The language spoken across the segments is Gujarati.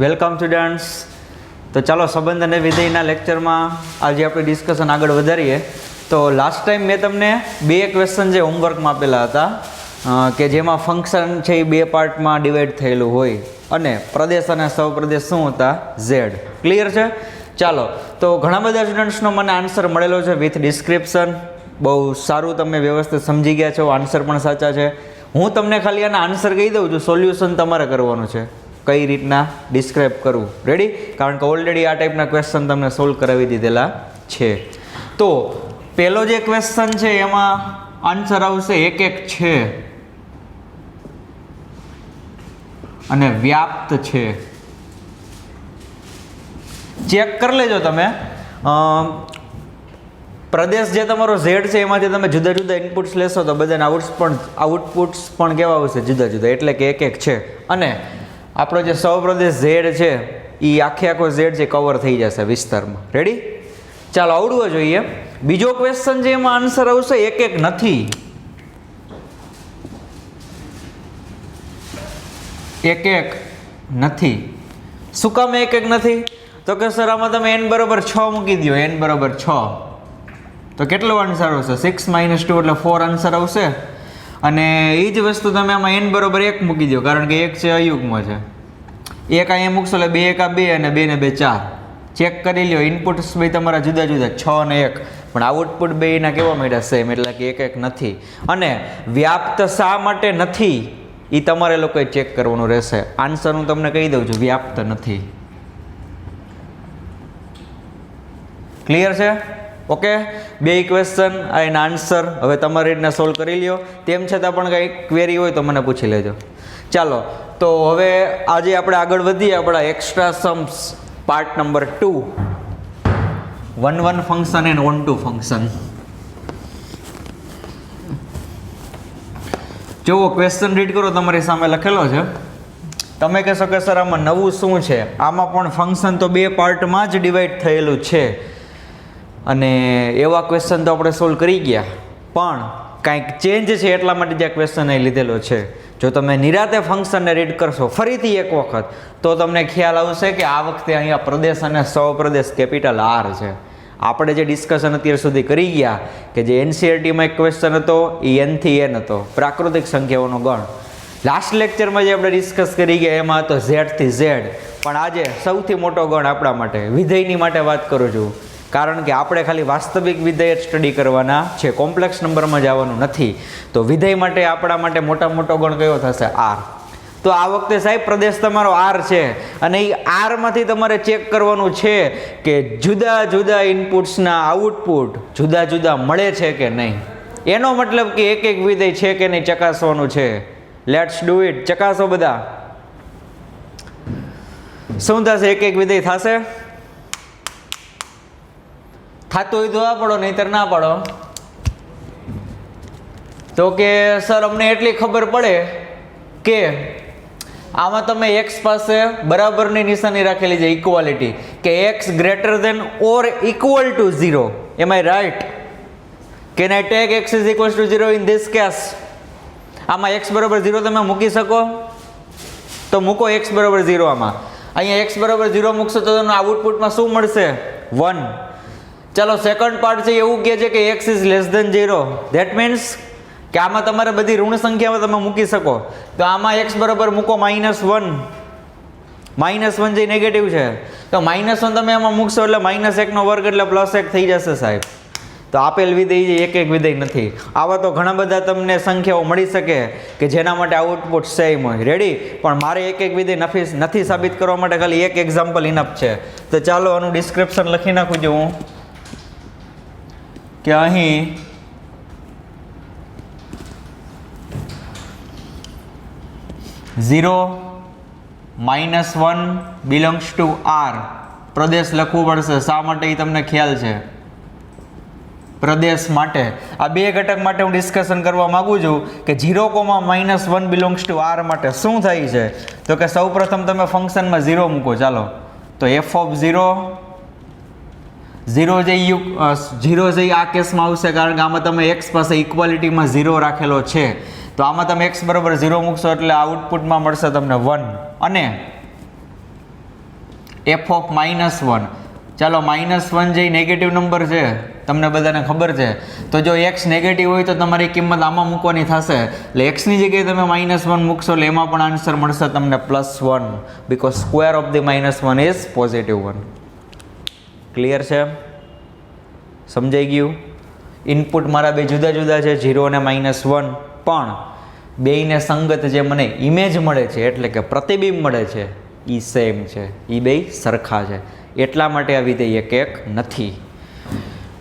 Welcome students. તો ચાલો સંબંધ અને વિધેયના લેક્ચરમાં આજે આપણે ડિસ્કશન આગળ વધારીએ. તો લાસ્ટ ટાઈમ મેં તમને બે ક્વેશ્ચન જે હોમવર્કમાં આપેલા હતા કે જેમાં ફંક્શન છે એ બે પાર્ટમાં ડિવાઈડ થયેલું હોય અને પ્રદેશ અને સહપ્રદેશ શું હતા? ઝેડ. ક્લિયર છે? ચાલો, તો ઘણા બધા સ્ટુડન્ટ્સનો મને આન્સર મળેલો છે વિથ ડિસ્ક્રિપ્શન. બહુ સારું, તમે વ્યવસ્થિત સમજી ગયા છો, આન્સર પણ સાચા છે. હું તમને ખાલી આના આન્સર કહી દઉં છું, સોલ્યુશન તમારે કરવાનું છે. કઈ રીતના ડિસ્ક્રાઇબ કરવું, રેડી? કારણ કે ઓલરેડી આ ટાઈપના ક્વેશ્ચન તમને સોલ્વ કરાવી દીધેલા છે. તો પહેલો જે ક્વેશ્ચન છે એમાં આન્સર આવશે એક એક છે અને વ્યાપ્ત છે. ચેક કરી લેજો તમે. પ્રદેશ જે તમારો ઝેડ છે એમાંથી તમે જુદા જુદા ઇનપુટ્સ લેશો તો બધાના આઉટપુટ્સ પણ કેવા આવશે? જુદા જુદા, એટલે કે એક એક છે. અને આપણો જે સહપ્રદેશ ઝેડ છે એ આખો ઝેડ છે કવર થઈ જશે વિસ્તારમાં. રેડી? ચાલો, આવડવો જોઈએ. બીજો ક્વેશ્ચન છે એમાં આન્સર આવશે એક એક નથી. એક એક નથી. શું કામ એક એક નથી? તો કે સર આમાં તમે n બરાબર 6 મૂકી દો. n બરાબર 6 તો કેટલો આન્સર આવશે? 6 - 2 એટલે 4 આન્સર આવશે. અને એ જ વસ્તુ તમે આમાં n બરાબર 1 મૂકી દો, કારણ કે 1 છે અયુગ્મ છે. 1 અહીંયા મૂકશો એટલે 2 × 2 અને 2 ને 2 4. ચેક કરી લ્યો, ઇનપુટ્સ બે તમારા જુદા જુદા 6 અને 1, પણ આઉટપુટ બેના કેવા મળ્યા? સેમ, એટલે કે એક એક નથી. અને વ્યાપ્ત શા માટે નથી એ તમારે લોકોએ ચેક કરવાનું રહેશે. આન્સર હું તમને કહી દઉં છું, વ્યાપ્ત નથી. ક્લિયર છે? ઓકે, બે ક્વેશ્ચન એના આન્સર હવે તમારી રીતના સોલ્વ કરી લ્યો. તેમ છતાં પણ કંઈ ક્વેરી હોય તો મને પૂછી લેજો. ચાલો, તો હવે આજે આપણે આગળ વધીએ આપણા extra Sam's part number 2, 1-1 function and 1-2 function. જુઓ, ક્વેશ્ચન રીડ કરો, તમારી સામે લખેલો છે. તમે કહેશો કે સર આમાં નવું શું છે? આમાં પણ ફંક્શન તો બે પાર્ટમાં જ ડિવાઈડ થયેલું છે અને એવા ક્વેશ્ચન તો આપણે સોલ્વ કરી ગયા, પણ કાંઈક ચેન્જ છે એટલા માટે જે ક્વેશ્ચન અહીં લીધેલો છે. જો તમે નિરાતે ફંક્શનને રીડ કરશો ફરીથી એક વખત તો તમને ખ્યાલ આવશે કે આ વખતે અહીંયા પ્રદેશ અને સહપ્રદેશ કેપિટલ R છે. આપણે જે ડિસ્કશન અત્યાર સુધી કરી ગયા કે જે NCERTમાં એક ક્વેશ્ચન હતો એ n થી n હતો, પ્રાકૃતિક સંખ્યાઓનો ગણ. લાસ્ટ લેક્ચરમાં જે આપણે ડિસ્કસ કરી ગયા એમાં હતો z થી z. પણ આજે સૌથી મોટો ગણ આપણા માટે વિધેયની માટે વાત કરું છું, કારણ કે આપણે ખાલી વાસ્તવિક વિધેય જ સ્ટડી કરવાના છે, કોમ્પ્લેક્સ નંબરમાં જવાનું નથી. તો વિધેય માટે આપણા માટે મોટો ગણ કયો થશે? R. તો આ વખતે સાહેબ પ્રદેશ તમારો R છે અને એ R માંથી તમારે ચેક કરવાનું છે કે જુદા જુદા ઇનપુટ્સના આઉટપુટ જુદા જુદા મળે છે કે નહીં. એનો મતલબ કે એક એક વિધેય છે કે નહીં ચકાસવાનું છે. Let's do it. ચકાસો બધા. શું થશે? એક એક વિધેય થશે? થતું હોય તો આ પડો, નહીતર ના પડો. તો કે સર અમને એટલી ખબર પડે કે આમાં તમે x પાસે બરાબરની નિશાની રાખેલી છે, ઇક્વાલિટી, કે x greater than or equal to 0. Am I right? Can I take x is equal to 0 in this case? આમાં x બરાબર 0 તમે મૂકી શકો તો મૂકો x બરાબર 0. આમાં અહીંયા x બરાબર 0 મૂકશો તો તમને આઉટપુટમાં શું મળશે? 1. ચાલો, સેકન્ડ પાર્ટ છે એવું કહે છે કે x is less than 0. That means કે આમાં તમારે બધી ઋણ સંખ્યામાં તમે મૂકી શકો. તો આમાં x બરાબર મૂકો -1. -1 જે નેગેટિવ છે તો -1 તમે આમાં મૂકશો એટલે -1/2 એટલે +1 થઈ જશે સાહેબ. તો આપેલ વિધેય એક એક વિધેય નથી. આવા તો ઘણા બધા તમને સંખ્યાઓ મળી શકે કે જેના માટે આઉટપુટ સેમ હોય. રેડી? પણ મારે એક એક વિધેય નથી સાબિત કરવા માટે ખાલી એક એક્ઝામ્પલ ઇનફ છે. તો ચાલો આનું ડિસ્ક્રિપ્શન લખી નાખું છું હું કે અહીં -1 બિલોંગ્સ ટુ R. પ્રદેશ લખવું પડશે. શા માટે એ તમને ખ્યાલ છે? પ્રદેશ માટે આ બે ઘટક માટે હું ડિસ્કશન કરવા માંગુ છું કે 0,-1 બિલોંગ્સ ટુ R માટે શું થાય છે. તો કે સૌપ્રથમ તમે ફંક્શનમાં 0 મૂકો. ચાલો, તો f(0) 0 જે આ કેસમાં આવશે, કારણ કે આમાં તમે x પાસે ઇક્વાલિટીમાં 0 રાખેલો છે. તો આમાં તમે x બરાબર 0 મૂકશો એટલે આઉટપુટમાં મળશે તમને 1. અને એફ ઓફ -1. ચાલો -1 જે નેગેટિવ નંબર છે તમને બધાને ખબર છે, તો જો એક્સ નેગેટિવ હોય તો તમારી કિંમત આમાં મૂકવાની થશે, એટલે એક્સની જગ્યાએ તમે -1 મૂકશો એટલે એમાં પણ આન્સર મળશે તમને +1, because square of the -1 is +1. Clear છે? સમજાઈ ગયું? ઇનપુટ મારા બે જુદા જુદા છે, 0 અને -1, પણ બેયને સંગત જે મને ઇમેજ મળે છે એટલે કે પ્રતિબિંબ મળે છે એ સેમ છે, એ બેય સરખા છે, એટલા માટે આ વિધેય એક નથી.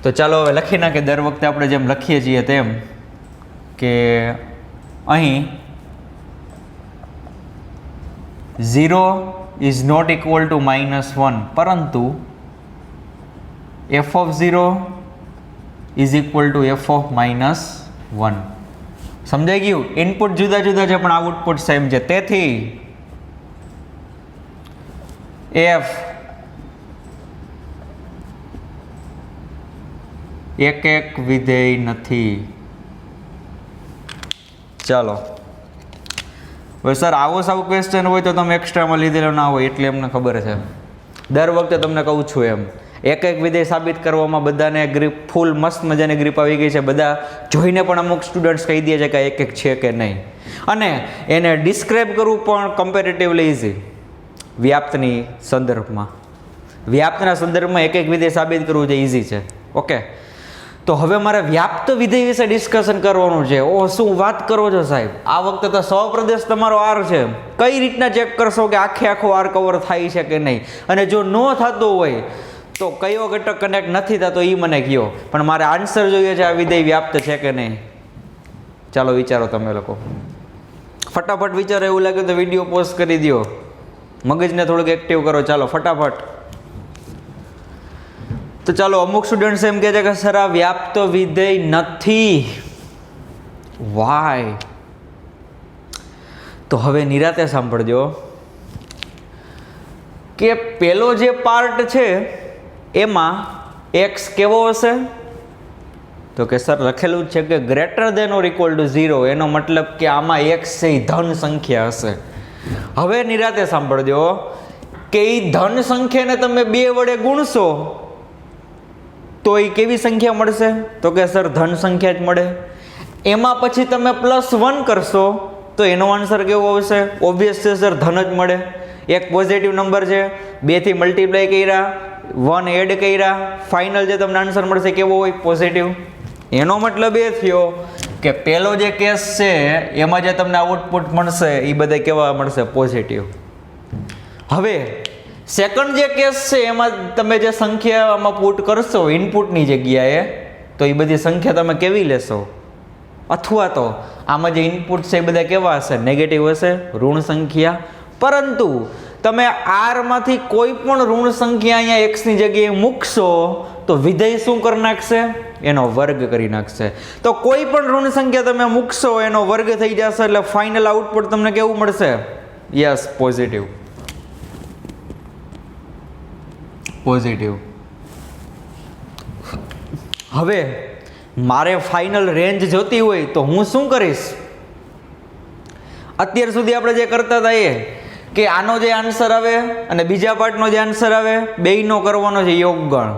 તો ચાલો હવે લખી નાખીએ દર વખતે આપણે જેમ લખીએ છીએ તેમ, કે અહીં 0 ઇઝ નોટ ઇક્વલ ટુ -1, પરંતુ f of 0 is equal two f of -1. સમજાઈ ગયું? ઇનપુટ જુદા જુદા છે પણ આઉટપુટ સેમ છે, તેથી f એક વિધેય નથી. ચાલો હવે સર આવો સાવ ક્વેશ્ચન હોય તો તમે એક્સ્ટ્રામાં લીધેલો ના હોય એટલે અમને ખબર છે. દર વખતે તમને કહું છું એમ, એક વિધેય સાબિત કરવામાં બધાને ગ્રીપ ફૂલ મસ્ત મજાની ગ્રીપ આવી ગઈ છે. બધા જોઈને પણ અમુક સ્ટુડન્ટ્સ કહી દે છે કે એક છે કે નહીં, અને એને ડિસ્ક્રાઇબ કરવું પણ કમ્પેરેટિવલી ઇઝી. વ્યાપ્તની સંદર્ભમાં, વ્યાપ્તના સંદર્ભમાં એક વિધેય સાબિત કરવું જે ઇઝી છે. ઓકે, તો હવે મારે વ્યાપ્ત વિધેય વિશે ડિસ્કશન કરવાનું છે. ઓ શું વાત કરો છો સાહેબ, આ વખતે તો સહપ્રદેશ તમારો આર છે, કઈ રીતના ચેક કરશો કે આખો આર કવર થાય છે કે નહીં, અને જો ન થતો હોય તો કયો ઘટક કનેક્ટ નથી થતો એ મને કહો, પણ મારે આન્સર જોઈએ છે આ વિધેય વ્યાપ્ત છે કે નહીં. ચાલો વિચારો તમે લોકો, ફટાફટ વિચારો. એવું લાગે તો વિડીયો પોઝ કરી દો, મગજને થોડુંક એક્ટિવ કરો. ચાલો ફટાફટ. તો ચાલો, અમુક સ્ટુડન્ટ્સ એમ કહે છે કે સર આ વ્યાપ્ત વિધેય નથી, વાય? તો હવે નિરાતે સાંભળજો કે પેલો જે પાર્ટ છે એમાં એક્સ કેવો હશે, તો કે સર લખેલું છે કે greater than or equal to 0, એનો મતલબ કે આમાં એક્સ છે એ ધન સંખ્યા હશે. હવે નિરાતે સાંભળજો કે એ ધન સંખ્યાને તમે 2 વડે ગુણશો તો એ કેવી સંખ્યા મળશે, તો કે સર ધન સંખ્યા જ મળે. એમાં પછી તમે +1 કરશો તો એનો આન્સર કેવો આવશે? ઓબ્વિયસ છે સર, ધન જ મળે. એક પોઝિટિવ નંબર છે, 2 થી મલ્ટીપ્લાય કર્યા, 1 એડ કર્યા, ફાઇનલ જે તમને આન્સર મળશે કેવો હોય? પોઝિટિવ. એનો મતલબ એ થયો કે પહેલો જે કેસ છે એમાં જે તમને આઉટપુટ મળશે એ બધા કેવા મળશે? પોઝિટિવ. હવે સેકન્ડ જે કેસ છે એમાં તમે જે સંખ્યા આમાં પુટ કરશો ઇનપુટની જગ્યાએ, તો એ બધી સંખ્યા તમે કેવી લેશો? અથવા તો આમાં જે ઇનપુટ છે એ બધા કેવા હશે? નેગેટિવ હશે, ઋણ સંખ્યા. પરંતુ તમે આરમાંથી કોઈ પણ ઋણ સંખ્યા અહીંયા એક્સની જગ્યાએ મૂકશો તો વિધેય શું કરી નાખશે? એનો વર્ગ કરી નાખશે. તો કોઈ પણ ઋણ સંખ્યા તમે મૂકશો એનો વર્ગ થઈ જશે, એટલે ફાઇનલ આઉટપુટ તમને કેવું મળશે? Yes, positive. પોઝિટિવ. હવે મારે ફાઇનલ રેન્જ જોતી હોય તો હું શું કરીશ? અત્યાર સુધી આપણે જે કરતા હતા એ કે આનો જે આન્સર આવે અને બીજા પાર્ટનો જે આન્સર આવે બેયનો કરવાનો છે યોગગણ.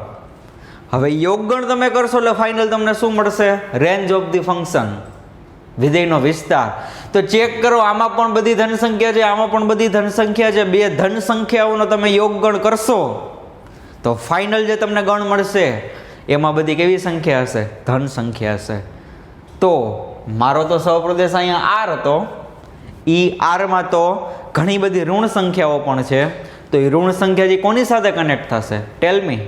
હવે યોગગણ તમે કરશો એટલે ફાઇનલ તમને શું મળશે? રેન્જ ઓફ ધી ફંક્શન, વિધેયનો વિસ્તાર. તો ચેક કરો, આમાં પણ બધી ધન સંખ્યા છે, આમાં પણ બધી ધન સંખ્યા છે. બે ધન સંખ્યાઓનો તમે યોગગણ કરશો તો ફાઇનલ જે તમને ગણ મળશે એમાં બધી કેવી સંખ્યા હશે? ધન સંખ્યા હશે. તો મારો તો સહપ્રદેશ અહીંયા આર હતો, ઈ આરમાં તો ઘણી બધી ઋણ સંખ્યાઓ પણ છે, તો એ ઋણ સંખ્યા જે કોની સાથે કનેક્ટ થશે? ટેલ મી.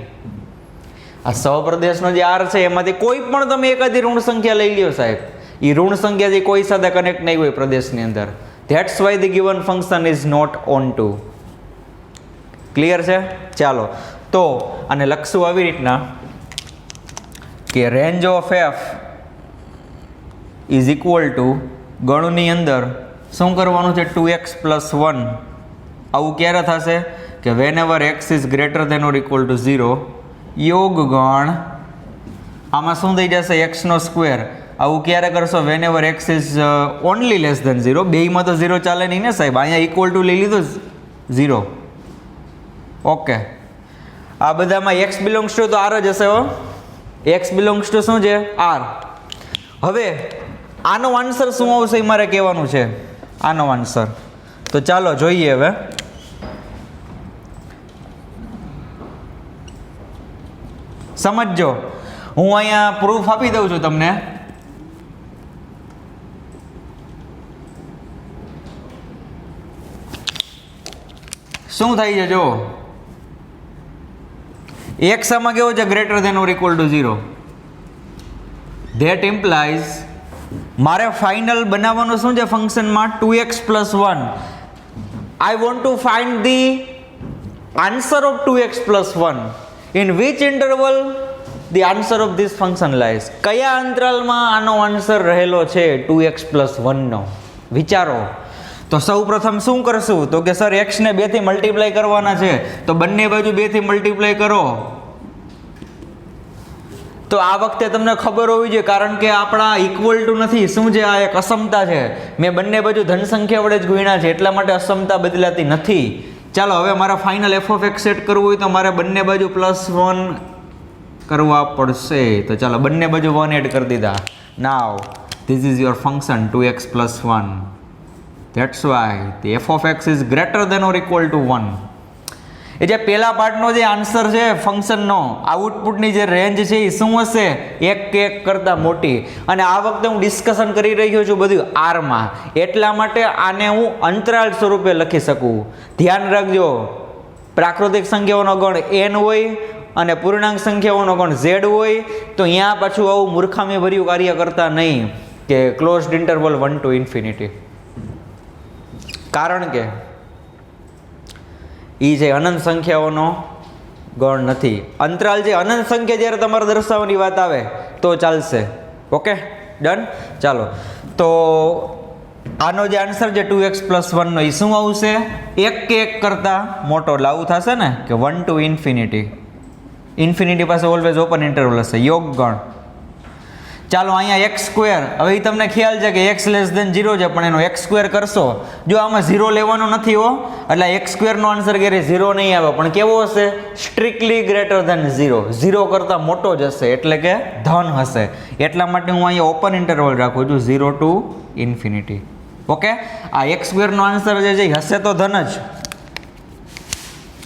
આ સહપ્રદેશનો જે આર છે એમાંથી કોઈ પણ તમે એકાદી ઋણ સંખ્યા લઈ લ્યો સાહેબ, એ ઋણ સંખ્યા જે કોઈ સાથે કનેક્ટ નહીં હોય પ્રદેશની અંદર. That's why the given function is not onto. Clear છે? ચાલો, તો આને લખશું આવી રીતના કે range of F is equal to ગણની અંદર શું કરવાનું છે? 2x + 1. આવું ક્યારે થશે? કે whenever x is greater than or equal to 0. યોગ ગણ આમાં શું થઈ જશે? એક્સનો સ્ક્વેર. આવું ક્યારે કરશો? Whenever x is only less than 0. બેયમાં તો 0 ચાલે નહીં ને સાહેબ, અહીંયા ઇક્વલ ટુ લઈ લીધું 0. ઓકે, આ બધામાં એક્સ બિલોંગ્સ ટુ તો આર જ હશે હો. એક્સ બિલોંગ્સ ટુ શું છે? આર. હવે આનો આન્સર શું આવશે એ મારે કહેવાનું છે, આનો આન્સર. તો ચાલો જોઈએ. હવે સમજજો, હું અહીંયા પ્રૂફ આપી દઉં છું તમને. શું થાય છે જો, એક્સ આમાં કેવો છે? Greater than or equal to 0. That implies મારે ફાઇનલ બનાવવાનું શું છે ફંક્શનમાં? 2x + 1. I want to find the answer of 2x + 1. In which interval the answer of this function lies. કયા અંતરાલમાં આનો આન્સર રહેલો છે 2x + 1 નો? વિચારો. તો સૌ પ્રથમ શું કરશું? તો કે સર x ને 2 થી મલ્ટીપ્લાય કરવાના છે, તો બંને બાજુ 2 થી મલ્ટીપ્લાય કરો. તો આ વખતે તમને ખબર હોવી જોઈએ, કારણ કે આપણા ઇક્વલ ટુ નથી. શું છે? આ એક અસમતા છે. મેં બંને બાજુ ધન સંખ્યા વડે જ ગુણ્યા છે, એટલા માટે અસમતા બદલાતી નથી. ચાલો હવે મારે ફાઇનલ f(x) સેટ કરવું હોય તો મારે બંને બાજુ +1 કરવા પડશે. તો ચાલો બંને બાજુ 1 એડ કરી દીધા. Now this is your function 2x + 1. That's why the f(x) is greater than or equal to 1. એ જે પહેલા પાર્ટનો જે આન્સર છે ફંક્શનનો, આઉટપુટની જે રેન્જ છે એ શું હશે? 1 કે 1 કરતાં મોટી. અને આ વખતે હું ડિસ્કશન કરી રહ્યો છું બધું આરમાં, એટલા માટે આને હું અંતરાલ સ્વરૂપે લખી શકું. ધ્યાન રાખજો, પ્રાકૃતિક સંખ્યાઓનો ગણ n હોય અને પૂર્ણાંક સંખ્યાઓનો ગણ z હોય, તો અહીંયા પાછું આવું મૂર્ખામી ભર્યું કાર્ય કરતા નહીં કે ક્લોઝડ ઇન્ટરવલ 1 to ∞. કારણ કે એ છે અનંત સંખ્યાઓનો ગણ નથી. અંતરાલ છે અનંત સંખ્યા જ્યારે તમારે દર્શાવવાની વાત આવે તો ચાલશે. Okay, done. ચાલો, તો આનો જે આન્સર છે 2x + 1 નો એ શું આવશે? 1 કે 1 કરતાં મોટો. એટલે આવું થશે ને કે 1 to ∞. ઇન્ફિનિટી પાસે ઓલવેઝ ઓપન ઇન્ટરવલ હશે, યોગ ગણ. ચાલો અહીંયા x², હવે એ તમને ખ્યાલ છે કે x <0 છે, પણ એનો x² કરશો. જો આમાં 0 લેવાનો નથી હો, એટલે x² નો આન્સર ક્યારે 0 નહીં આવે, પણ કેવો હશે? Strictly greater than 0. 0 કરતાં મોટો જ હશે, એટલે કે ધન હશે. એટલા માટે હું અહીંયા ઓપન ઇન્ટરવલ રાખું છું 0 to ∞. ઓકે, આ x² નો આન્સર જે છે હશે તો ધન જ.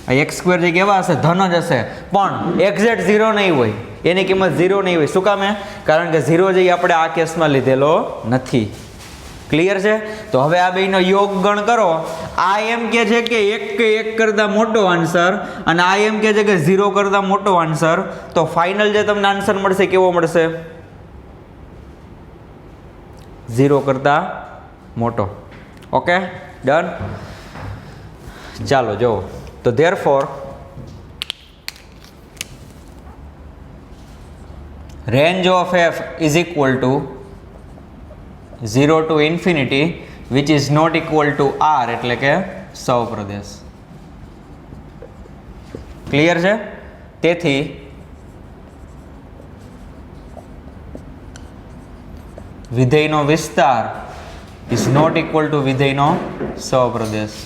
આ x² જે કેવા હશે? ધન જ હશે, પણ એક્ઝેક્ટ 0 નહીં હોય, એની કિંમત 0 નહીં હોય. શું કામે? કારણ કે 0 જે આપણે આ કેસમાં લીધેલો નથી. ક્લિયર છે? તો હવે આ બેનો યોગ ગણ કરો. આ એમ કે છે કે 1 કે 1 કરતાં મોટો આન્સર, અને આ એમ કે છે કે 0 કરતાં મોટો આન્સર. તો ફાઇનલ જે તમને આન્સર મળશે કેવો મળશે? 0 કરતાં મોટો. Okay, done. ચાલો જો, તો therefore range of f is equal to 0 to ∞, which is not equal to r, એટલે કે સહપ્રદેશ. ક્લિયર છે? તેથી વિધેયનો વિસ્તાર is not equal to વિધેયનો સહપ્રદેશ.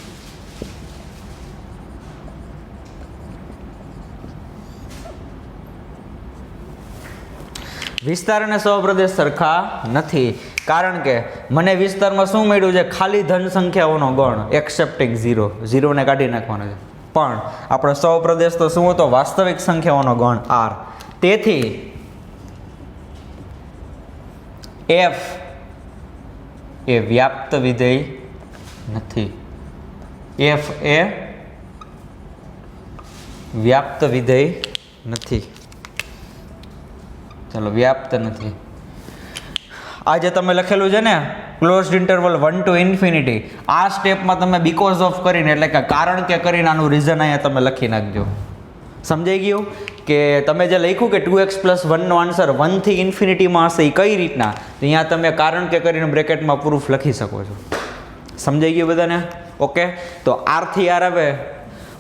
વિસ્તાર અને સહપ્રદેશ સરખા નથી, કારણ કે મને વિસ્તારમાં શું મળ્યું છે? ખાલી ધન સંખ્યાઓનો ગણ એક્સેપ્ટિંગ 0. 0 ને કાઢી નાખવાનો છે. પણ આપણો સહપ્રદેશ તો શું હતો? વાસ્તવિક સંખ્યાઓનો ગણ r. તેથી f એ વ્યાપ્ત વિધેય નથી. f એ વ્યાપ્ત વિધેય નથી. ચાલો, વ્યાપ્ત નથી. આ જે તમે લખેલું છે ને ક્લોઝડ ઇન્ટરવલ 1 to ∞, આ સ્ટેપમાં તમે બીકોઝ ઓફ કરીને, એટલે કે કારણ કે કરીને આનું રીઝન અહીંયા તમે લખી નાખજો. સમજાઈ ગયું કે તમે જે લખ્યું કે 2x + 1 નો આન્સર 1 થી ∞ માં હશે, એ કઈ રીતના? તો અહીંયા તમે કારણ કે કરીને બ્રેકેટમાં પ્રૂફ લખી શકો છો. સમજાઈ ગયું બધાને? ઓકે, તો r થી r આવે,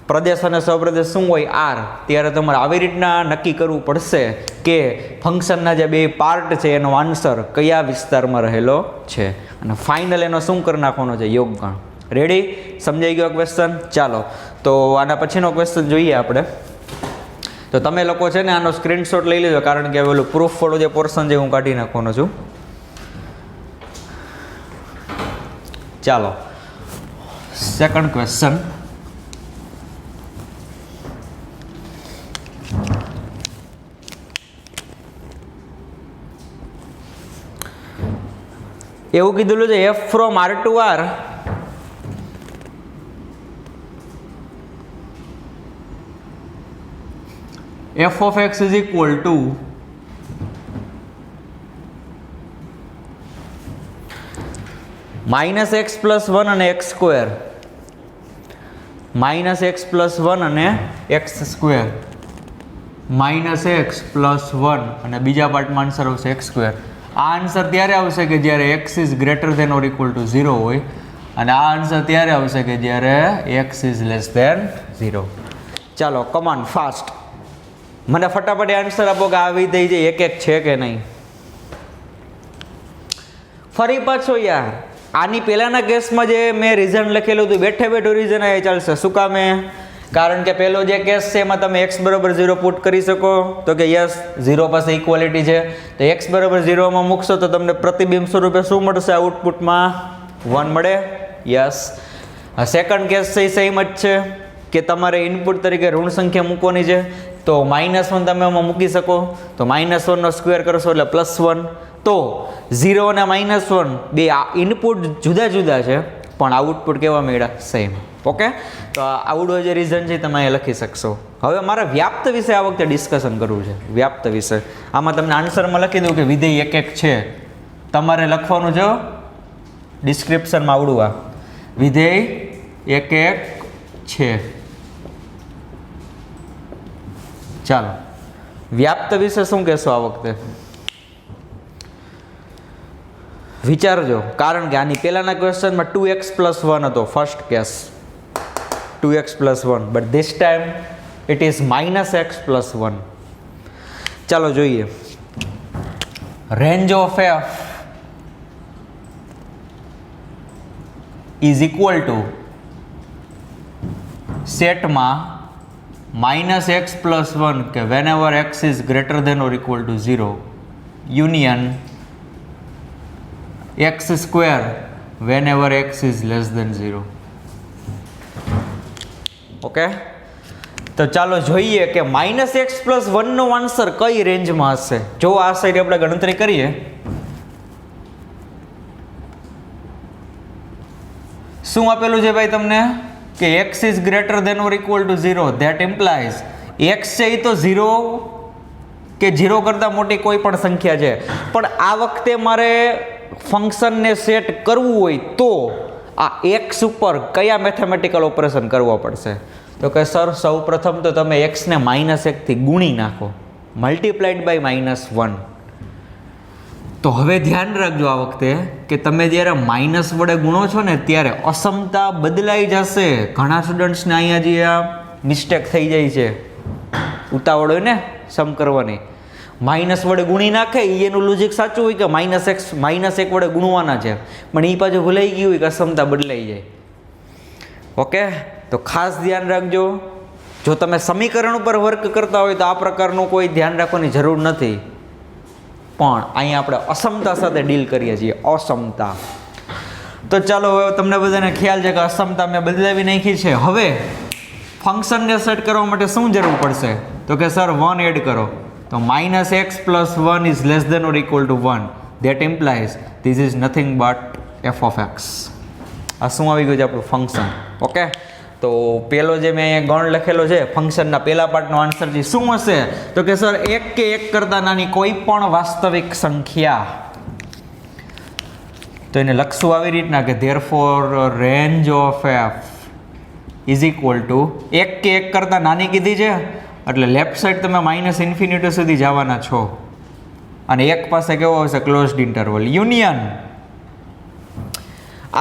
પ્રદેશ અને સહપ્રદેશ શું હોય? r. ત્યારે તમારે આવી રીતના નક્કી કરવું પડશે કે ફંક્શનના જે બે પાર્ટ છે એનો આન્સર કયા વિસ્તારમાં રહેલો છે, અને ફાઇનલ એનો શું કરી નાખવાનો છે? યોગગણ. રેડી? સમજાઈ ગયો ક્વેશ્ચન? ચાલો, તો આના પછીનો ક્વેશ્ચન જોઈએ આપણે. તો તમે લોકો છે ને આનો સ્ક્રીનશોટ લઈ લેજો, કારણ કે પેલું પ્રૂફ વાળું જે પોર્શન છે હું કાઢી નાખવાનો છું. ચાલો, સેકન્ડ ક્વેશ્ચન. એવું કીધેલું છે f from R to R f of x is equal to minus x plus one અને x square, minus x plus one અને x square, minus x plus one અને બીજા પાર્ટમાં આન્સર આવશે એક્સ સ્ક્વેર. આ આન્સર ત્યારે આવશે કે જ્યારે x is greater than or equal to 0 હોય, અને આ આન્સર ત્યારે આવશે કે જ્યારે એક્સ ઇઝ લેસ ધેન 0. ચાલો કમાન ફાસ્ટ, મને ફટાફટ આન્સર આપો કે આ વિધેય જે એક એક છે કે નહીં. ફરી પાછો યાર, આની પહેલાના કેસમાં જે મેં રીઝન લખેલું હતું બેઠે બેઠું રીઝન એ ચાલશે. શું કામે? કારણ કે પહેલો જે કેસ છે એમાં તમે x બરાબર 0 પુટ કરી શકો, તો કે યસ 0 પાસે ઇક્વાલિટી છે, તો x બરાબર 0 મૂકશો તો તમને પ્રતિબિંબ સ્વરૂપે શું મળશે? આઉટપુટમાં 1 મળે. યસ. સેકન્ડ કેસ છે એ સેમ જ છે કે તમારે ઇનપુટ તરીકે ઋણ સંખ્યા મૂકવાની છે, તો -1 તમે આમાં મૂકી શકો, તો -1 નો સ્ક્વેર કરશો એટલે +1. તો 0 અને -1 બે ઇનપુટ જુદા જુદા છે પણ આઉટપુટ કેવા મળ્યા? સેમ. ઓકે, તો આવડું જે રીઝન છે તમે અહીંયા લખી શકશો. હવે મારે વ્યાપ્ત વિશે આ વખતે ડિસ્કશન કરવું છે. વ્યાપ્ત વિશે આમાં તમને આન્સરમાં લખી દઉં કે વિધેય એક એક છે, તમારે લખવાનું છે ડિસ્ક્રિપ્શનમાં આવડું આ વિધેય એક એક છે. ચાલો, વ્યાપ્ત વિશે શું કહેશો આ વખતે? વિચારજો, કારણ કે આની પહેલાના ક્વેશ્ચનમાં 2x + 1 હતો first case, 2x + 1, but this time it is -x + 1. ચાલો જોઈએ. Range of f is equal two સેટમાં -x + 1 કે whenever x is greater than or equal to 0 union x square whenever x is less than 0. Okay, તો ચાલો જોઈએ કે -x + 1 નો આન્સર કઈ રેન્જમાં હશે. જો આ સાઈડ આપણે ગણતરી કરીએ, શું આપેલું છે ભાઈ તમને કે x is greater than or equal to 0, that implies x છે એ તો 0 કે 0 કરતાં મોટી કોઈ પણ સંખ્યા છે, પણ આ વખતે મારે ફંક્શનને સેટ કરવું હોય તો આ x ઉપર કયા મેથેમેટિકલ ઓપરેશન કરવો પડશે? તો કે સર સૌ પ્રથમ તો તમે x ને -1 થી ગુણી નાખો, મલ્ટીપ્લાઇડ બાય -1. તો હવે ધ્યાન રાખજો આ વખતે કે તમે જ્યારે માઇનસ વડે ગુણો છો ને ત્યારે અસમતા બદલાઈ જશે. ઘણા સ્ટુડન્ટ્સને અહીંયા જે આ મિસ્ટેક થઈ જાય છે, ઉતાવળ હોય ને સમ કરવાની, માઇનસ વડે ગુણી નાખે, એનું લોજિક સાચું હોય કે -1 વડે ગુણવાના છે, પણ એ પાછું ભૂલાઈ ગયું હોય કે અસમતા બદલાઈ જાય. ઓકે, તો ખાસ ધ્યાન રાખજો. જો તમે સમીકરણ ઉપર વર્ક કરતા હોય તો આ પ્રકારનું કોઈ ધ્યાન રાખવાની જરૂર નથી, પણ અહીંયા આપણે અસમતા સાથે ડીલ કરીએ છીએ, અસમતા. તો ચાલો, હવે તમને બધાને ખ્યાલ છે કે અસમતા મેં બદલાવી નાખી છે. હવે ફંક્શનને સેટ કરવા માટે શું જરૂર પડશે? તો કે સર 1 એડ કરો, તો -x + 1 is less than or equal to 1. That implies this is nothing but f of x. આ શું આવી ગયું છે? આપણું ફંક્શન. ઓકે, તો પેલો જે મેં અહીંયા ગણ લખેલો છે ફંક્શનના પહેલા પાર્ટનો આન્સર છે શું હશે? તો કે સર 1 કે 1 કરતાં નાની કોઈ પણ વાસ્તવિક સંખ્યા. તો એને લખશું આવી રીતના કે therefore range of f is equal to 1 કે 1 કરતાં નાની કીધી છે એટલે લેફ્ટ સાઈડ તમે -∞ સુધી જવાના છો, અને એક પાસે કેવો આવશે? Closed interval union.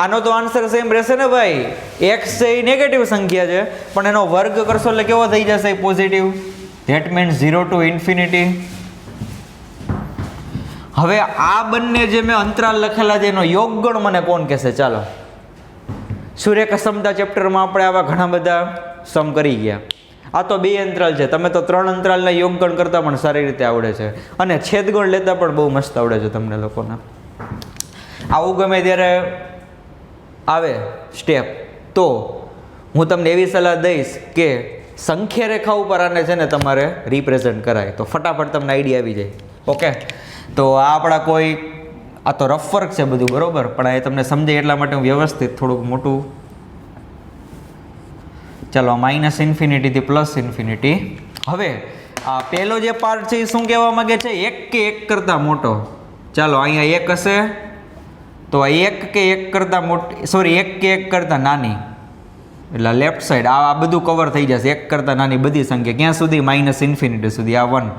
આનો તો આન્સર સેમ રહેશે ને ભાઈ. x છે એ નેગેટિવ સંખ્યા છે, પણ એનો વર્ગ કરશો એટલે કેવો થઈ જશે? પોઝિટિવ. That means 0 to ∞. હવે આ બંને જે મેં અંતરાલ લખેલા છે એનો યોગગણ મને કોણ કહેશે? ચાલો, સૂર્યક અસમતા ચેપ્ટરમાં આપણે આવા ઘણા બધા સમ કરી ગયા. આ તો 2 અંતરાલ છે, તમે તો 3 અંતરાલના યોગગણ કરતાં પણ સારી રીતે આવડે છે અને છેદગણ લેતા પણ બહુ મસ્ત આવડે છે તમને લોકોને. આવું ગમે ત્યારે આવે સ્ટેપ તો હું તમને એવી સલાહ દઈશ કે સંખ્યા રેખા ઉપર આને છે ને તમારે રિપ્રેઝન્ટ કરાય તો ફટાફટ તમને આઈડિયા આવી જાય. ઓકે, તો આ આપણા કોઈ આ તો રફ વર્ક છે બધું બરોબર, પણ એ તમને સમજાય એટલા માટે હું વ્યવસ્થિત થોડુંક મોટું. ચાલો માઇનસ ઇન્ફિનિટીથી પ્લસ ઇન્ફિનિટી. હવે આ પહેલો જે પાર્ટ છે એ શું કહેવા માંગે છે? 1 કે 1 કરતાં મોટો. ચાલો અહીંયા 1 હશે તો આ 1 કે 1 કરતાં મોટી, સોરી 1 કે 1 કરતાં નાની, એટલે લેફ્ટ સાઈડ આ બધું કવર થઈ જશે. 1 કરતાં નાની બધી સંખ્યા ક્યાં સુધી? માઇનસ ઇન્ફિનિટી સુધી, આ 1.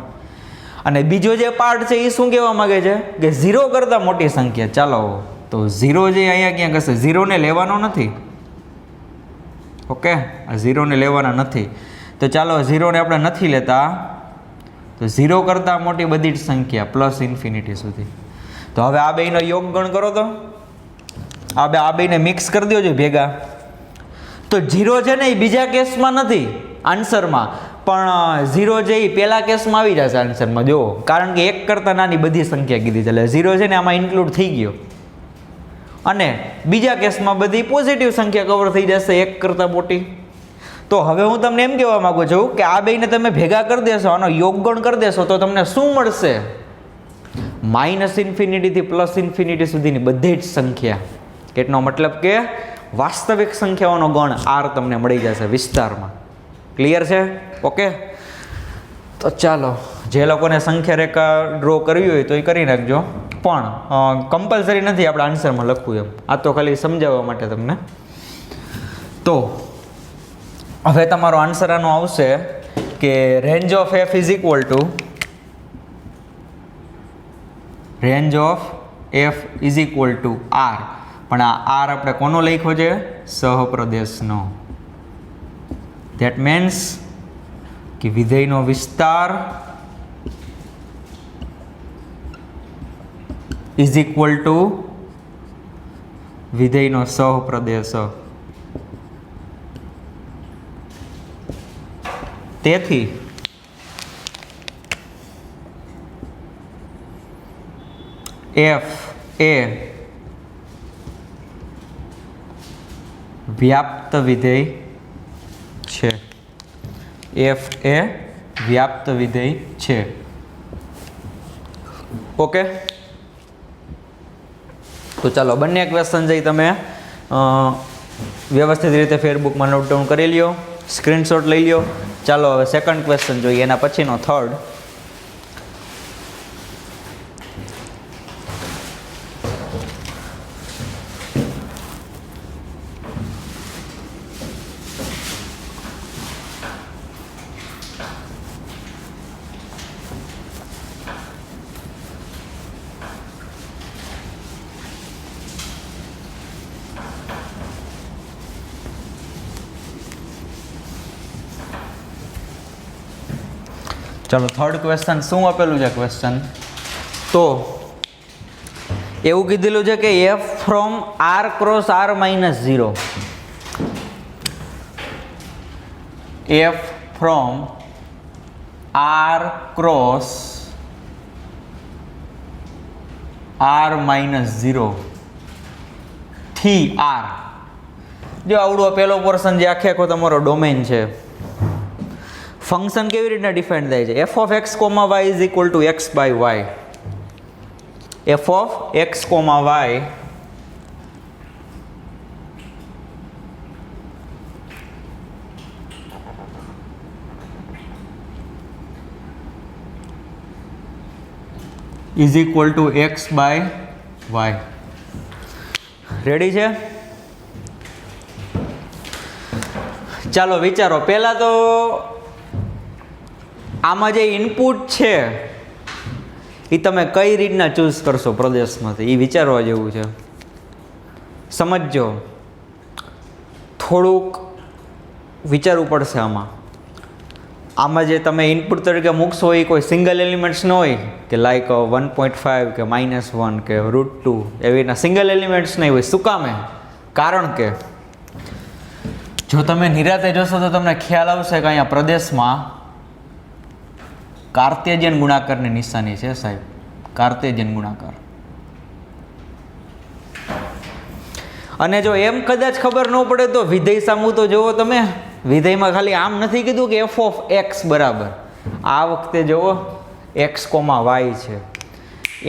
અને બીજો જે પાર્ટ છે એ શું કહેવા માંગે છે કે 0 કરતાં મોટી સંખ્યા. ચાલો તો 0 જે અહીંયા ક્યાંક હશે, 0 ને લેવાનો નથી. ઓકે, આ 0 ને લેવાના નથી તો ચાલો 0 ને આપણે નથી લેતા, તો 0 કરતાં મોટી બધી જ સંખ્યા પ્લસ ઇન્ફિનિટી સુધી. તો હવે આ બેનો યોગગણ કરો તો આ બેને મિક્સ કરી દો છો ભેગા. તો 0 છે ને એ બીજા કેસમાં નથી આન્સરમાં, પણ 0 છે એ પહેલા કેસમાં આવી જશે આન્સરમાં. જુઓ, કારણ કે 1 કરતાં નાની બધી સંખ્યા કીધી છે એટલે 0 છે ને આમાં ઇન્ક્લુડ થઈ ગયો. અને બીજા કેસમાં બધી પોઝિટિવ સંખ્યા કવર થઈ જશે 1 કરતાં મોટી. તો હવે હું તમને એમ કહેવા માગું છું કે આ બેને તમે ભેગા કરી દેશો, આનો યોગગણ કરી દેશો તો તમને શું મળશે? માઇનસ ઇન્ફિનિટીથી પ્લસ ઇન્ફિનિટી સુધીની બધી જ સંખ્યા. એટલો મતલબ કે વાસ્તવિક સંખ્યાઓનો ગણ R તમને મળી જશે વિસ્તારમાં. ક્લિયર છે? ઓકે, તો ચાલો જે લોકોને સંખ્યા રેખા ડ્રો કરવી હોય તો એ કરી નાખજો, પણ કમ્પલસરી નથી આપણે આન્સરમાં લખવું એમ, આ તો ખાલી સમજાવવા માટે તમને. તો હવે તમારો આન્સર આનો આવશે કે range of f is equal two range of f is equal two R. પણ આ R આપણે કોનો લખ્યો છે? સહપ્રદેશનો. ધેટ મીન્સ કે વિધેયનો વિસ્તાર ઇઝ ઇક્વલ ટુ વિધેયનો સહપ્રદેશ. તેથી f એ વ્યાપ્ત વિધેય છે. f એ વ્યાપ્ત વિધેય છે. ઓકે, તો ચાલો બંને ક્વેશ્ચન જઈ તમે વ્યવસ્થિત રીતે ફેસબુકમાં નોટ ડાઉન કરી લ્યો, સ્ક્રીનશોટ લઈ લ્યો. ચાલો હવે સેકન્ડ ક્વેશ્ચન જોઈએ, એના પછીનો થર્ડ. ચાલો થર્ડ ક્વેશ્ચન શું આપેલું છે? ક્વેશ્ચન તો એવું કીધેલું છે કે f from r cross r minus 0, f from r cross r minus 0 થી r. જો આવડો પહેલો પોર્શન જે આખે આખો તમારો ડોમેન છે, ફંક્શન કેવી રીતના ડિફાઇન થાય છે? f of x comma y is equal to x by y. f of x comma y is equal to x by y. Ready છે? ચાલો વિચારો. પહેલાં તો આમાં જે ઇનપુટ છે એ તમે કઈ રીતના ચૂઝ કરશો પ્રદેશમાંથી, એ વિચારવા જેવું છે. સમજજો, થોડુંક વિચારવું પડશે આમાં. આમાં જે તમે ઇનપુટ તરીકે મૂકશો એ કોઈ સિંગલ એલિમેન્ટ્સ ન હોય કે લાઈક 1.5 કે -1 કે √2 એવી રીતના સિંગલ એલિમેન્ટ્સ નહીં હોય. શું કામે? કારણ કે જો તમે નિરાતે જોશો તો તમને ખ્યાલ આવશે કે અહીંયા પ્રદેશમાં કાર્તેજિયન ગુણાકારની નિશાની છે સાહેબ, કાર્તેજિયન ગુણાકાર. અને જો એમ કદાચ ખબર ન પડે તો વિધેય સામું તો જુઓ તમે, વિધેયમાં ખાલી આમ નથી કીધું કે એફ ઓફ એક્સ બરાબર, આ વખતે જુઓ એક્સ કોમા વાય છે.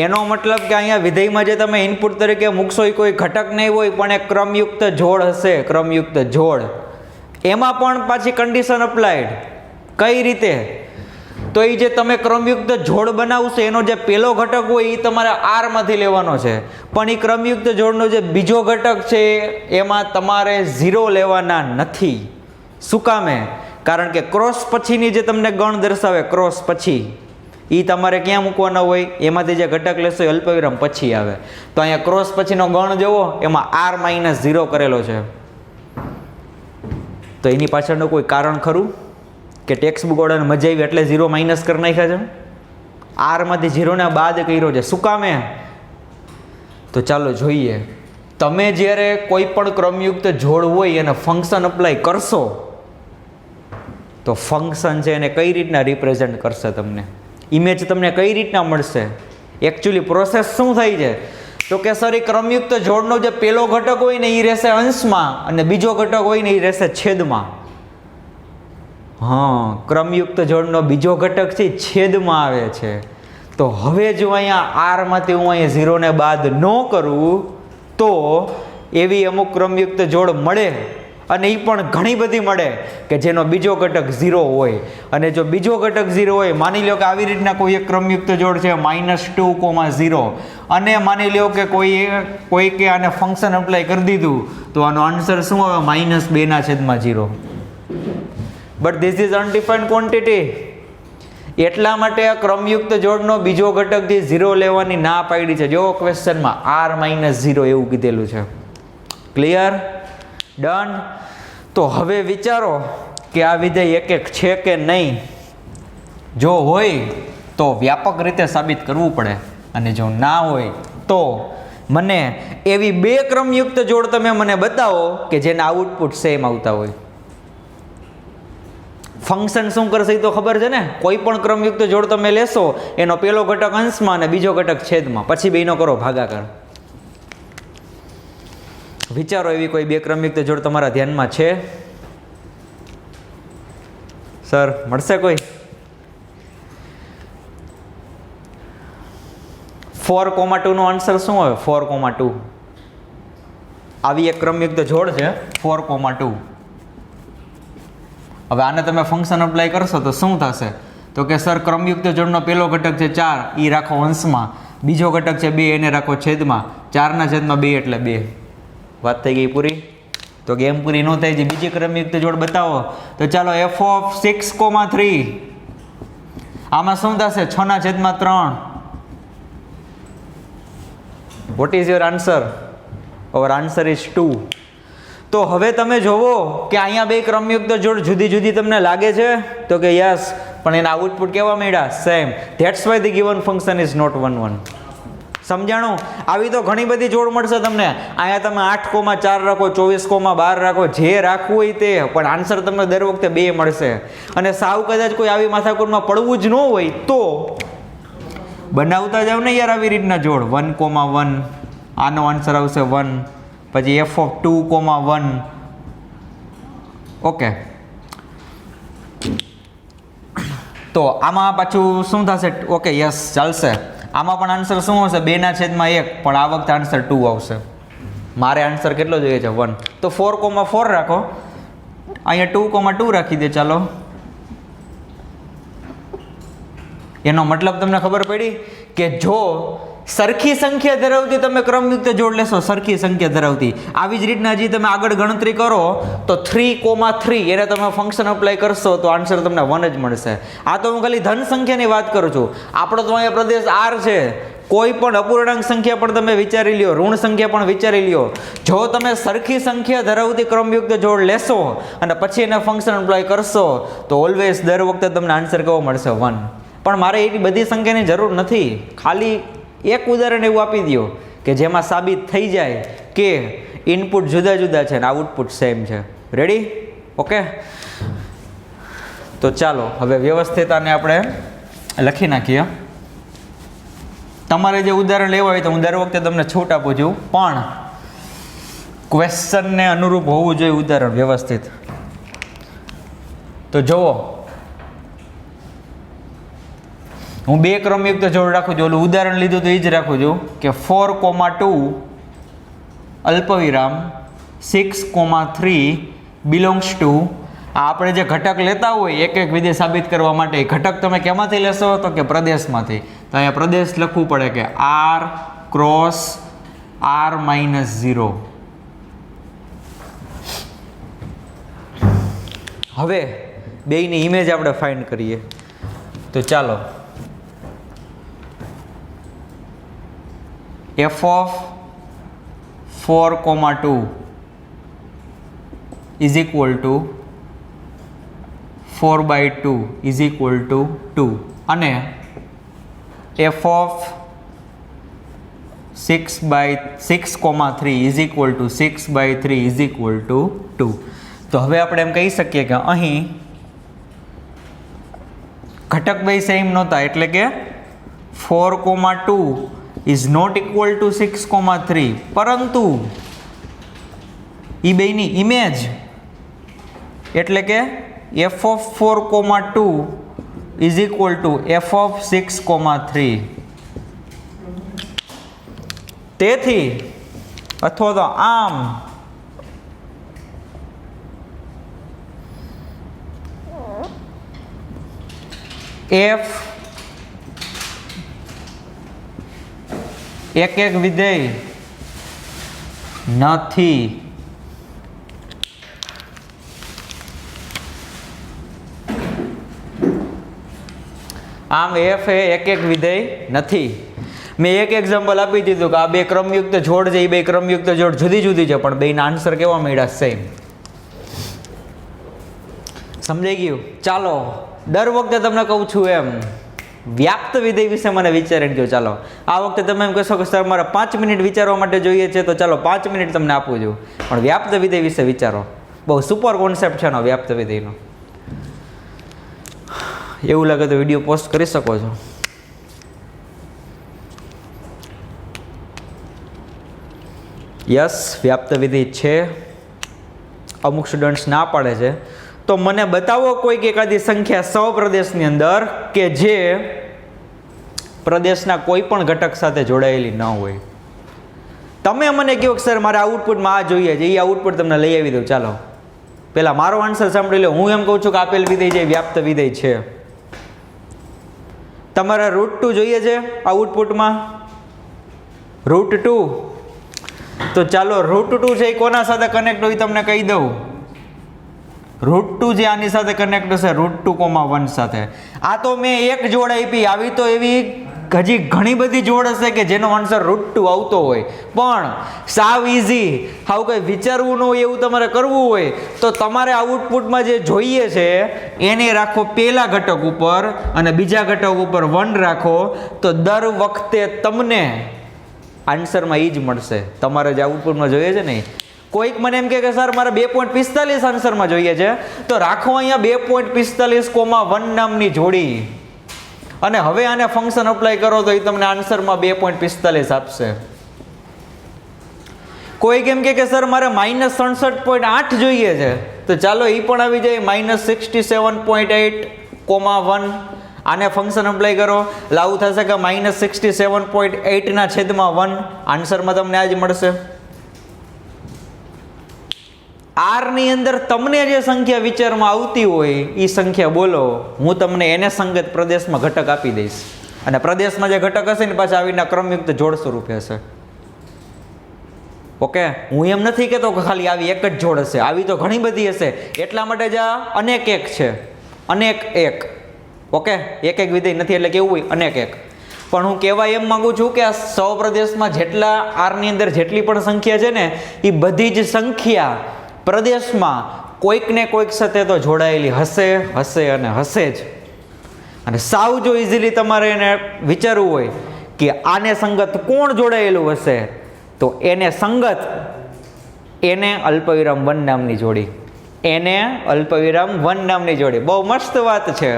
એનો મતલબ કે અહીંયા વિધેયમાં જે તમે ઇનપુટ તરીકે મૂકશો એ કોઈ ઘટક નહીં હોય પણ એક ક્રમયુક્ત જોડ હશે, ક્રમયુક્ત જોડ. એમાં પણ પાછી કન્ડિશન અપ્લાઈડ. કઈ રીતે? તો એ જે તમે ક્રમયુક્ત જોડ બનાવશો એનો જે પહેલો ઘટક હોય એ તમારે આરમાંથી લેવાનો છે, પણ એ ક્રમયુક્ત જોડનો જે બીજો ઘટક છે એમાં તમારે 0 લેવાના નથી. શું કામે? કારણ કે ક્રોસ પછીની જે તમને ગણ દર્શાવે, ક્રોસ પછી એ તમારે ક્યાં મૂકવાના હોય? એમાંથી જે ઘટક લેશો એ અલ્પવિરામ પછી આવે. તો અહીંયા ક્રોસ પછીનો ગણ જુઓ, એમાં r-0 કરેલો છે. તો એની પાછળનું કોઈ કારણ ખરું કે ટેક્સ્ટ બુક વાળાને મજા આવી એટલે 0 માઇનસ કરી નાખ્યા છે? આરમાંથી 0 બાદ કર્યો છે. શું કામે? તો ચાલો જોઈએ. તમે જ્યારે કોઈ પણ ક્રમયુક્ત જોડ હોય એને ફંક્શન અપ્લાય કરશો તો ફંક્શન છે એને કઈ રીતના રિપ્રેઝેન્ટ કરશે, તમને ઇમેજ તમને કઈ રીતના મળશે? એકચ્યુઅલી પ્રોસેસ શું થાય છે તો કે સર એ ક્રમયુક્ત જોડનો જે પહેલો ઘટક હોય ને એ રહેશે અંશમાં અને બીજો ઘટક હોય ને એ રહેશે છેદમાં. હા, ક્રમયુક્ત જોડનો બીજો ઘટક છે છેદમાં આવે છે. તો હવે જો અહીંયા આરમાંથી હું અહીંયા 0 ને બાદ ન કરું તો એવી અમુક ક્રમયુક્ત જોડ મળે, અને એ પણ ઘણી બધી મળે કે જેનો બીજો ઘટક 0 હોય. અને જો બીજો ઘટક 0 હોય, માની લો કે આવી રીતના કોઈ એક ક્રમયુક્ત જોડ છે -2,0, અને માની લો કે કોઈ કે આને ફંક્શન અપ્લાય કરી દીધું તો આનો આન્સર શું આવે? -2/0. But this is undefined quantity. એટલા માટે આ ક્રમયુક્ત જોડનો બીજો ઘટક જે 0 લેવાની ના પાડી છે. જો ક્વેશ્ચનમાં r-0 એવું કીધેલું છે. ક્લિયર? ડન. તો હવે વિચારો કે આ વિધેય એક છે કે નહીં. જો હોય તો વ્યાપક રીતે સાબિત કરવું પડે, અને જો ના હોય તો મને એવી 2 ક્રમયુક્ત જોડ તમે મને બતાવો કે જેના આઉટપુટ સેમ આવતા હોય. ફંક્શન શું કરશે એ તો ખબર છે ને. કોઈ પણ ક્રમયુક્ત જોડ તમે લેશો એનો પહેલો ઘટક અંશમાં અને બીજો ઘટક છેદમાં, પછી બેનો કરો ભાગાકાર. વિચારો એવી કોઈ 2 ક્રમયુક્ત જોડ તમારા ધ્યાનમાં છે? સર મળશે કોઈ? 4,2 નો આન્સર શું આવે? 4,2 આવી એક ક્રમયુક્ત જોડ છે 4,2. હવે આને તમે ફંક્શન અપ્લાય કરશો તો શું થશે? તો કે સર ક્રમયુક્ત જોડનો પહેલો ઘટક છે 4, એ રાખો અંશમાં, બીજો ઘટક છે 2, એને રાખો છેદમાં, 4/2 એટલે 2. વાત થઈ ગઈ પૂરી? તો ગેમ પૂરી ન થાય. જે બીજી ક્રમયુક્ત જોડ બતાવો. તો ચાલો f(6,3) આમાં શું થશે? 6/3. What is your answer? Hour answer is 2. તો હવે તમે જોવો કે અહીંયા 2 ક્રમયુક્ત જોડ જુદી જુદી તમને લાગે છે? તો કે યસ, પણ એના આઉટપુટ કેવા મળ્યા? Same. That's why the given function is not 1, 1. સમજાણું? આવી તો ઘણી બધી જોડ મળશે તમને. અહીંયા તમે 8,4 રાખો, 24,12 રાખો, જે રાખવું હોય તે, પણ આન્સર તમને દર વખતે 2 મળશે. અને સાવ કદાચ કોઈ આવી માથાકૂટમાં પડવું જ ન હોય તો બનાવતા જાવ ને યાર આવી રીતના જોડ. 1,1 આનો આન્સર આવશે 1, પછી f(2,1). ઓકે, તો આમાં પાછું શું થશે? ઓકે યસ, ચાલશે. આમાં પણ આન્સર શું હશે? 2/1, પણ આ વખતે આન્સર 2 આવશે. મારે આન્સર કેટલો જોઈએ છે? 1. તો 4,4 રાખો, અહીંયા 2,2 રાખી દે. ચાલો, એનો મતલબ તમને ખબર પડી કે જો સરખી સંખ્યા ધરાવતી તમે ક્રમયુક્ત જોડ લેશો, સરખી સંખ્યા ધરાવતી, આવી જ રીતના હજી તમે આગળ ગણતરી કરો તો 3,3 એને તમે ફંક્શન અપ્લાય કરશો તો આન્સર તમને 1 જ મળશે. આ તો હું ખાલી ધન સંખ્યાની વાત કરું છું. આપણો તો અહીંયા પ્રદેશ R છે. કોઈ પણ અપૂર્ણાંક સંખ્યા પણ તમે વિચારી લ્યો, ઋણ સંખ્યા પણ વિચારી લ્યો. જો તમે સરખી સંખ્યા ધરાવતી ક્રમયુક્ત જોડ લેશો અને પછી એને ફંક્શન અપ્લાય કરશો તો ઓલવેઝ દર વખતે તમને આન્સર કેવો મળશે? 1. પણ મારે એટલી બધી સંખ્યાની જરૂર નથી. ખાલી એક ઉદાહરણ એવું આપી દો કે જેમાં સાબિત થઈ જાય કે ઇનપુટ જુદા જુદા છે અને આઉટપુટ સેમ છે. રેડી? ઓકે, તો ચાલો હવે વ્યવસ્થિત આને આપણે લખી નાખીએ. તમારે જે ઉદાહરણ લેવા હોય તો હું દર વખતે તમને છૂટ આપું છું, પણ ક્વેશ્ચનને અનુરૂપ હોવું જોઈએ ઉદાહરણ વ્યવસ્થિત. તો જુઓ, હું 2 ક્રમયુક્ત જોડ રાખું છું. ઓલું ઉદાહરણ લીધું તો એ જ રાખું છું કે 4,2 અલ્પવિરામ 6,3 બિલોંગ્સ ટુ. આપણે જે ઘટક લેતા હોય એક એક વિધેય સાબિત કરવા માટે, ઘટક તમે કેમાંથી લેશો તો કે પ્રદેશમાંથી. તો અહીંયા પ્રદેશ લખવું પડે કે R ક્રોસ R-0. હવે બેયની ઇમેજ આપણે ફાઇન્ડ કરીએ. તો ચાલો, f of 4,2 is equal to 4/2 is equal to 2 અને f of 6/3 is equal to 6/3 is equal to 2. તો હવે આપણે એમ કહી શકીએ કે અહીં ઘટક બે સેમ નહોતા, એટલે કે 4,2 is not equal to 6,3, પરંતુ એ બેની ઇમેજ એટલે કે f of 4,2 is equal to f of 6,3. તેથી અથવા તો આમ f એક એક વિધેય નથી. આમ f એ એક એક વિધેય નથી. મેં એક એક્ઝામ્પલ આપી દીધું કે આ 2 ક્રમયુક્ત જોડ છે, એ 2 ક્રમયુક્ત જોડ જુદી જુદી છે, પણ બેના આન્સર કેવા મળ્યા? સેમ. સમજાઈ ગયું? ચાલો, દર વખતે તમને કહું છું એમ વ્યાપ્ત વિધેય વિશે મને વિચારીને કહો. ચાલો, આ વખતે તમે એમ કહેશો કે સર મારે 5 મિનિટ વિચારવા માટે જોઈએ છે, તો ચાલો 5 મિનિટ તમને આપું છું, પણ વ્યાપ્ત વિધેય વિશે વિચારો. બહુ સુપર કોન્સેપ્ટ છે એનો, વ્યાપ્ત વિધેયનો. એવું લાગે તો વિડીયો પોસ્ટ કરી શકો છો. યસ, વ્યાપ્ત વિધેય છે. અમુક સ્ટુડન્ટ્સ ના પાડે છે. તો મને બતાવો કોઈક એકાદી સંખ્યા સહપ્રદેશની અંદર કે જે પ્રદેશના કોઈ પણ ઘટક સાથે જોડાયેલી ન હોય. તમે મને કહો કે સર મારે આઉટપુટમાં આ જોઈએ છે, એ આઉટપુટ તમને લઈ આવી દઉં. ચાલો, પહેલાં મારો આન્સર સાંભળી લો. હું એમ કહું છું કે આપેલ વિધેય જે વ્યાપ્ત વિધેય છે. તમારે √2 જોઈએ છે આઉટપુટમાં? √2. તો ચાલો, √2 છે એ કોના સાથે કનેક્ટ હોય તમને કહી દઉં. √2 જે આની સાથે કનેક્ટ હશે √2,1 સાથે. આ તો મેં એક જોડ આપી, આવી તો એવી હજી ઘણી બધી જોડ હશે કે જેનો આન્સર √2 આવતો હોય. પણ સાવ ઇઝી, હાવ કંઈ વિચારવું ન હોય એવું તમારે કરવું હોય તો તમારે આઉટપુટમાં જે જોઈએ છે એને રાખો પહેલા ઘટક ઉપર અને બીજા ઘટક ઉપર 1 રાખો, તો દર વખતે તમને આન્સરમાં એ જ મળશે તમારે જે આઉટપુટમાં જોઈએ છે ને. કોઈક મને એમ કે સર મારે 2.45 આન્સરમાં જોઈએ છે, તો રાખો અહીંયા 2.45,1 નામની જોડી, અને હવે આને ફંક્શન અપ્લાય કરો તો એ તમને આન્સરમાં 2.45 આપશે. કોઈક એમ કે સર મારે -67.8 જોઈએ છે, તો ચાલો એ પણ આવી જાય -67.8,1. આને ફંક્શન અપ્લાય કરો, લાવું થશે કે -67.8/1. આન્સરમાં તમને આ જ મળશે. આર ની અંદર તમને જે સંખ્યા વિચારમાં આવતી હોય એ સંખ્યા બોલો, હું તમને એને સંગત પ્રદેશમાં ઘટક આપી દઈશ, અને પ્રદેશમાં જે ઘટક હશે ને પાછા આવીને ક્રમયુક્ત જોડ સ્વરૂપે હશે. ઓકે, હું એમ નથી કહેતો કે ખાલી આવી એક જ જોડ હશે, આવી તો ઘણી બધી હશે. એટલા માટે જ આ અનેક એક છે, અનેક એક. ઓકે, એક એક વિધેય નથી એટલે કેવું હોય અનેક એક. પણ હું કહેવા એમ માંગુ છું કે આ સહપ્રદેશમાં જેટલા આરની અંદર જેટલી પણ સંખ્યા છે ને, એ બધી જ સંખ્યા પ્રદેશમાં કોઈક ને કોઈક સાથે તો જોડાયેલી હશે, હશે અને હશે જ. અને સાવ જો ઇઝીલી તમારે એને વિચારવું હોય કે આને સંગત કોણ જોડાયેલું હશે, તો એને સંગત એને અલ્પવિરામ 1 નામની જોડી. એને અલ્પવિરામ 1 નામની જોડી. બહુ મસ્ત વાત છે.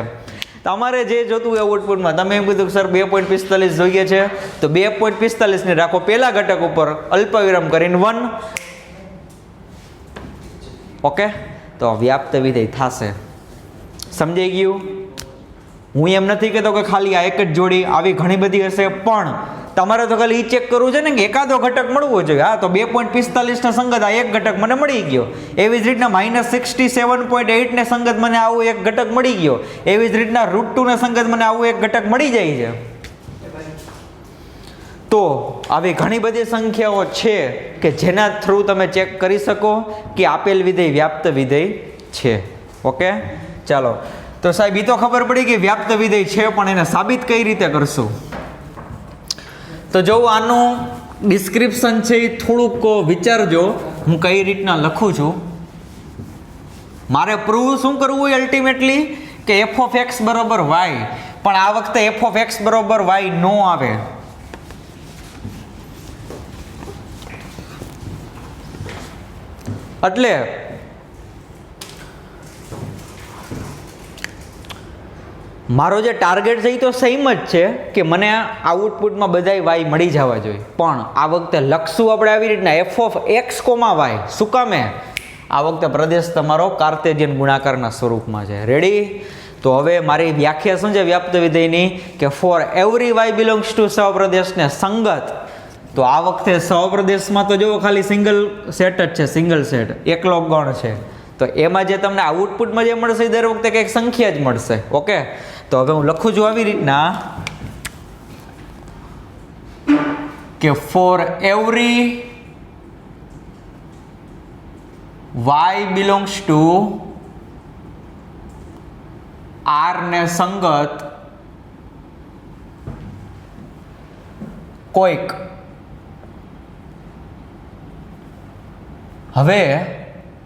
તમારે જે જોતું હોય આઉટપુટમાં, તમે એમ કીધું કે સર 2.45 જોઈએ છે, તો 2.45 ને રાખો પહેલા ઘટક ઉપર, અલ્પવિરામ કરીને 1. ઓકે, તો વ્યાપ્ત વિધેય થશે. સમજાઈ ગયું? હું એમ નથી કહેતો કે ખાલી આ એક જ જોડી, આવી ઘણી બધી હશે, પણ તમારે તો ખાલી એ ચેક કરવું છે ને કે એકાદો ઘટક મળવો જોઈએ. હા, તો 2.45 ને સંગત આ એક ઘટક મને મળી ગયો. એવી જ રીતના -67.8 ને સંગત મને આવું એક ઘટક મળી ગયો. એવી જ રીતના √2 ને સંગત મને આવું એક ઘટક મળી જાય છે. તો આવી ઘણી બધી સંખ્યાઓ છે કે જેના થ્રુ તમે ચેક કરી શકો કે આપેલ વિધેય વ્યાપ્ત વિધેય છે. ઓકે, ચાલો. તો સાહેબ એ તો ખબર પડી કે વ્યાપ્ત વિધેય છે, પણ એને સાબિત કઈ રીતે કરશું? તો જો આનું ડિસ્ક્રિપ્શન છે એ થોડુંક વિચારજો, હું કઈ રીતના લખું છું. મારે પ્રૂવ શું કરવું હોય અલ્ટિમેટલી? કે f ઓફ x બરોબર y, પણ આ વખતે f ઓફ x બરોબર y નો આવે. એટલે મારો જે ટાર્ગેટ છે એ તો સેમ જ છે કે મને આઉટપુટમાં બધાય વાય મળી જવા જોઈએ, પણ આ વખતે લખશું આપણે આવી રીતના f ઓફ x, y. શું કામે? આ વખતે પ્રદેશ તમારો કાર્ટેશિયન ગુણાકારના સ્વરૂપમાં છે. રેડી? તો હવે મારી વ્યાખ્યા શું છે વ્યાપ્ત વિધેયની? કે for every y belongs to સહપ્રદેશને સંગત. તો આ વખતે સહપ્રદેશમાં તો જો ખાલી સિંગલ સેટ જ છે, સિંગલ સેટ, એકલો ગણ છે. તો એમાં જે તમને આઉટપુટમાં જે મળશે એ દર વખતે કંઈક સંખ્યા જ મળશે. ઓકે, તો હવે હું લખું છું આવી રીતના કે for every y belongs two r ને સંગત કોઈક. હવે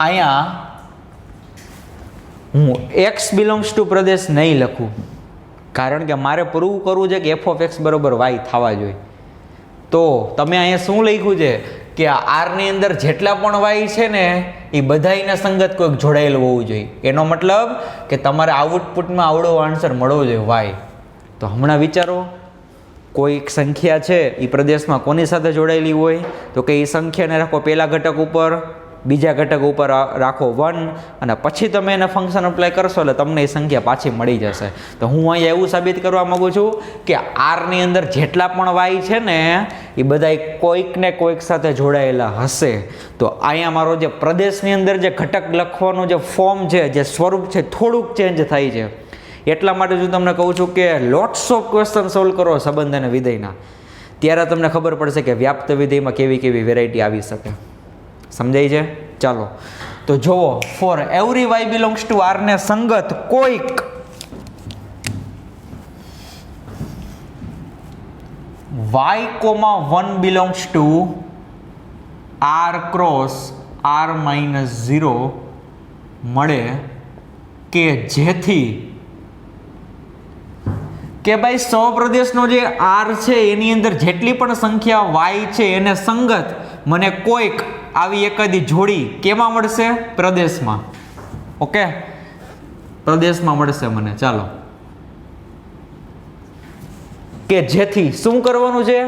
અહીંયા હું x બિલોંગ્સ ટુ પ્રદેશ નહીં લખું, કારણ કે મારે પ્રૂવ કરવું છે કે f ઓફ x બરોબર y થવા જોઈએ. તો તમે અહીંયા શું લખ્યું છે કે r ની અંદર જેટલા પણ y છે ને એ બધાયને સંગત કોઈક જોડાયેલું હોવું જોઈએ. એનો મતલબ કે તમારે આઉટપુટમાં આવડો આન્સર મળવો જોઈએ y. તો હમણાં વિચારો, કોઈક સંખ્યા છે એ પ્રદેશમાં કોની સાથે જોડાયેલી હોય? તો કે એ સંખ્યાને રાખો પહેલા ઘટક ઉપર, બીજા ઘટક ઉપર રાખો 1, અને પછી તમે એને ફંક્શન અપ્લાય કરશો એટલે તમને એ સંખ્યા પાછી મળી જશે. તો હું અહીંયા એવું સાબિત કરવા માગું છું કે r ની અંદર જેટલા પણ y છે ને એ બધા કોઈક ને કોઈક સાથે જોડાયેલા હશે. તો અહીંયા મારો જે પ્રદેશની અંદર જે ઘટક લખવાનું જે ફોર્મ છે, જે સ્વરૂપ છે, થોડુંક ચેન્જ થાય છે. એટલા માટે હું તમને કહું છું કે લોટ્સ ઓફ ક્વેશ્ચન સોલ્વ કરો સંબંધ અને વિધેયના, ત્યારે તમને ખબર પડશે કે વ્યાપ્ત વિધેયમાં કેવી કેવી વેરાયટી આવી શકે. સમજાય છે? ચાલો, તો જુઓ, four every y belongs two r ને સંગત કોઈક y, 1 belongs to r cross r -0 મળે કે જેથી કે ભાઈ સહપ્રદેશનો જે r છે એની અંદર જેટલી પણ સંખ્યા y છે એને સંગત મને કોઈક આવી એકાદી જોડી કેમાં મળશે? પ્રદેશમાં. ઓકે, પ્રદેશમાં મળશે મને. ચાલો, કે જેથી શું કરવાનું છે?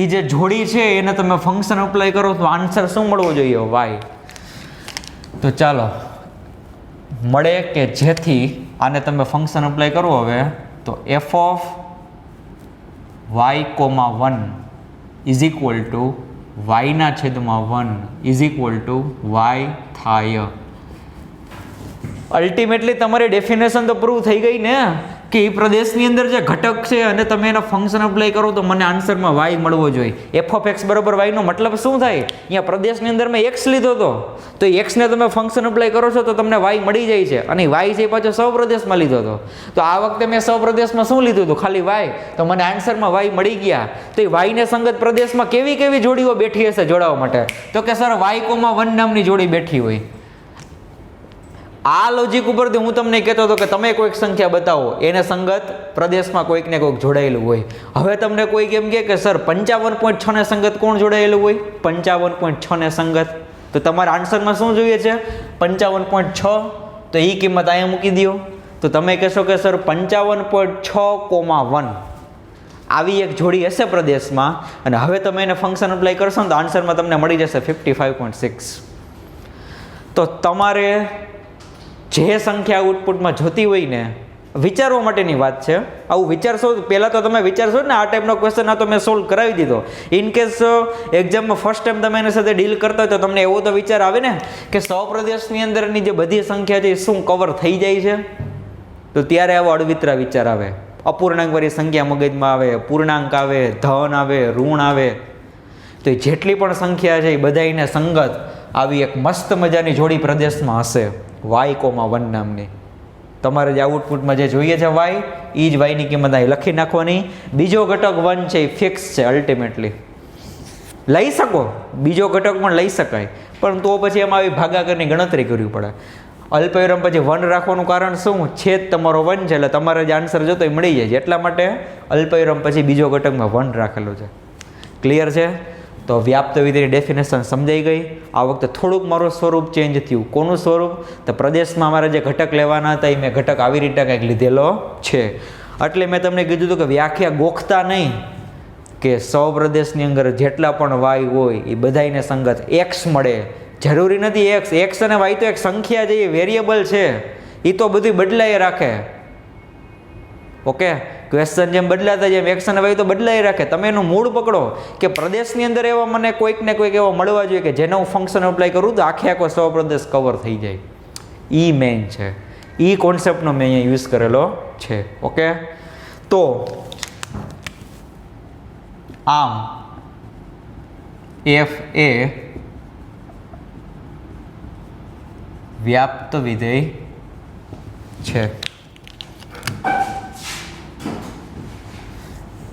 એ જે જોડી છે એને તમે ફંક્શન અપ્લાય કરો તો આન્સર શું મળવો જોઈએ? y. તો ચાલો, મળે કે જેથી આને તમે ફંક્શન અપ્લાય કરો હવે, તો f of y, 1 is equal two y ના છેદમાં 1 ઇઝ ઇક્વલ ટુ y થાય. અલ્ટિમેટલી તમારી ડેફિનેશન તો પ્રૂવ થઈ ગઈ ને કે એ પ્રદેશની અંદર જે ઘટક છે અને તમે એના ફંક્શન અપ્લાય કરો તો મને આન્સરમાં y મળવો જોઈએ. f ઓફ x બરોબર y નો મતલબ શું થાય? અહીંયા પ્રદેશની અંદર મેં x લીધો હતો, તો x ને તમે ફંક્શન અપ્લાય કરો છો તો તમને y મળી જાય છે, અને y છે પાછો સહપ્રદેશમાં લીધો હતો. તો આ વખતે મેં સહપ્રદેશમાં શું લીધું હતું? ખાલી y. તો મને આન્સરમાં y મળી ગયા. તો એ y ને સંગત પ્રદેશમાં કેવી કેવી જોડીઓ બેઠી હશે જોડાવા માટે? તો કે સર y, 1 નામની જોડી બેઠી હોય. આ લોજિક ઉપરથી હું તમને કહેતો હતો કે તમે કોઈક સંખ્યા બતાવો એને સંગત પ્રદેશમાં કોઈક ને કોઈક જોડાયેલું હોય. હવે તમને કોઈ એમ કહે કે સર 55.6 ને સંગત કોણ જોડાયેલું હોય? 55.6 ને સંગત. તો તો તમારા આન્સરમાં શું જોઈએ છે? 55.6. તો એ કિંમત અહીંયા મૂકી દો. તો તમે કહેશો કે સર 55.6,1 આવી એક જોડી હશે પ્રદેશમાં, અને હવે તમે એને ફંક્શન અપ્લાય કરશો ને તો આન્સરમાં તમને મળી જશે 55.6. તો તમારે જે સંખ્યા આઉટપુટમાં જોતી હોય ને, વિચારવા માટેની વાત છે. આવું વિચારશો, પહેલાં તો તમે વિચારશો ને આ ટાઈપનો ક્વેશ્ચન આ તો મેં સોલ્વ કરાવી દીધો. ઇન કેસ એક્ઝામમાં ફર્સ્ટ ટાઈમ તમે એની સાથે ડીલ કરતા હોય તો તમને એવો તો વિચાર આવે ને કે સૌપ્રદેશની અંદરની જે બધી સંખ્યા છે એ શું કવર થઈ જાય છે? તો ત્યારે આવો અડવિતરા વિચાર આવે. અપૂર્ણાંકવાળી સંખ્યા મગજમાં આવે, પૂર્ણાંક આવે, ધન આવે, ઋણ આવે. તો એ જેટલી પણ સંખ્યા છે એ બધાને સંગત આવી એક મસ્ત મજાની જોડી પ્રદેશમાં હશે, y,1 નામની. તમારે જે આઉટપુટમાં જે જોઈએ છે વાય, એ જ વાયની કિંમત અહીં લખી નાખવાની. બીજો ઘટક 1 છે એ ફિક્સ છે. અલ્ટિમેટલી લઈ શકો, બીજો ઘટક પણ લઈ શકાય, પણ તો પછી એમાં આવી ભાગાકારની ગણતરી કરવી પડે. અલ્પવિરામ પછી 1 રાખવાનું કારણ શું? છેદ તમારો 1 છે એટલે તમારે જે આન્સર જોતો એ મળી જાય છે. એટલા માટે અલ્પવિરામ પછી બીજો ઘટકમાં 1 રાખેલો છે. ક્લિયર છે? તો વ્યાપ્ત વિધેયની ડેફિનેશન સમજાઈ ગઈ. આ વખતે થોડુંક મારું સ્વરૂપ ચેન્જ થયું. કોનું સ્વરૂપ? તો પ્રદેશમાં અમારે જે ઘટક લેવાના હતા એ મેં ઘટક આવી રીતે કંઈક લીધેલો છે. એટલે મેં તમને કીધું હતું કે વ્યાખ્યા ગોખતા નહીં કે સૌપ્રદેશની અંદર જેટલા પણ વાય હોય એ બધાને સંગત એક્સ મળે. જરૂરી નથી એક્સ અને વાય તો એક સંખ્યા છે, એ વેરિયેબલ છે, એ તો બધું બદલાઈ રાખે. ઓકે, ક્વેશ્ચન જેમ બદલાતા જેમ એક્સ અને વાય તો બદલાઈ રાખે. તમે એનું મૂળ પકડો કે પ્રદેશની અંદર એવા મને કોઈક ને કોઈક એવો મળવા જોઈએ કે જેને હું ફંક્શન અપ્લાય કરું તો આખો સૌપ્રદેશ કવર થઈ જાય. ઈ મેઇન છે. ઈ કોન્સેપ્ટનો મેં અહીંયા યુઝ કરેલો છે. ઓકે, તો આમ એફ એ વ્યાપ્ત વિધેય છે.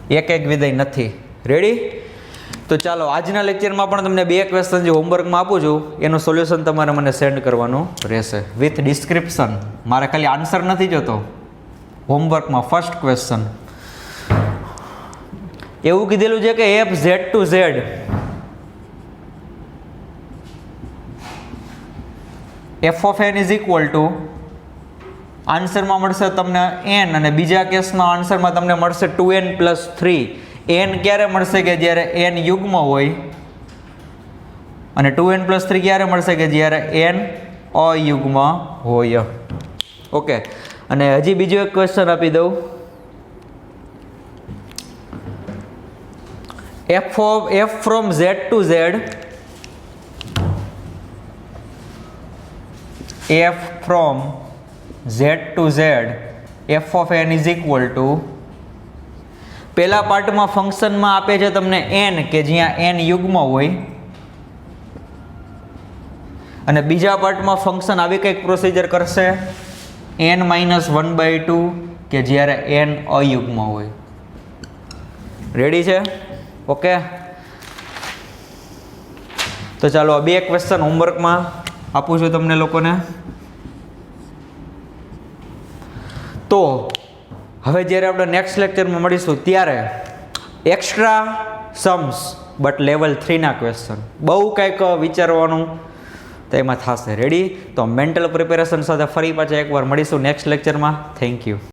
એક વિધેય નથી. રેડી? તો ચાલો આજના લેક્ચરમાં પણ તમને 2 ક્વેશ્ચન જે હોમવર્કમાં આપું છું એનું સોલ્યુશન તમારે મને સેન્ડ કરવાનું રહેશે વિથ ડિસ્ક્રિપ્શન. મારે ખાલી આન્સર નથી જોતો. હોમવર્કમાં ફર્સ્ટ ક્વેશ્ચન એવું કીધેલું છે કે f z to z f of n is equal to, આન્સરમાં મળશે તમને n, અને બીજા કેસમાં આન્સરમાં તમને મળશે 2n+3. n ક્યારે મળશે? કે જ્યારે n યુગ્મ હોય, અને 2n+3 ક્યારે મળશે? કે જ્યારે n અયુગ્મ હોય. ઓકે, અને હજી બીજો એક ક્વેશ્ચન આપી દઉં. F from Z to Z, f from z to z f of n is equal to, પહેલા પાર્ટમાં ફંક્શનમાં આપે છે તમને n કે જ્યાં n યુગ્મ હોય, અને બીજા પાર્ટમાં ફંક્શન આવી કંઈક પ્રોસિજર કરશે n-1/2 કે જ્યારે n અયુગ્મ હોય. રેડી છે? ઓકે, તો ચાલો આ 2 ક્વેશ્ચન હોમવર્કમાં આપું છું તમને લોકોને. તો હવે જ્યારે આપણે નેક્સ્ટ લેક્ચરમાં મળીશું ત્યારે એક્સ્ટ્રા સમ્સ બટ લેવલ 3ના ક્વેશ્ચન, બહુ કંઈક વિચારવાનું તો એમાં થશે. રેડી? તો મેન્ટલ પ્રિપેરેશન સાથે ફરી પાછા એકવાર મળીશું નેક્સ્ટ લેક્ચરમાં. Thank you.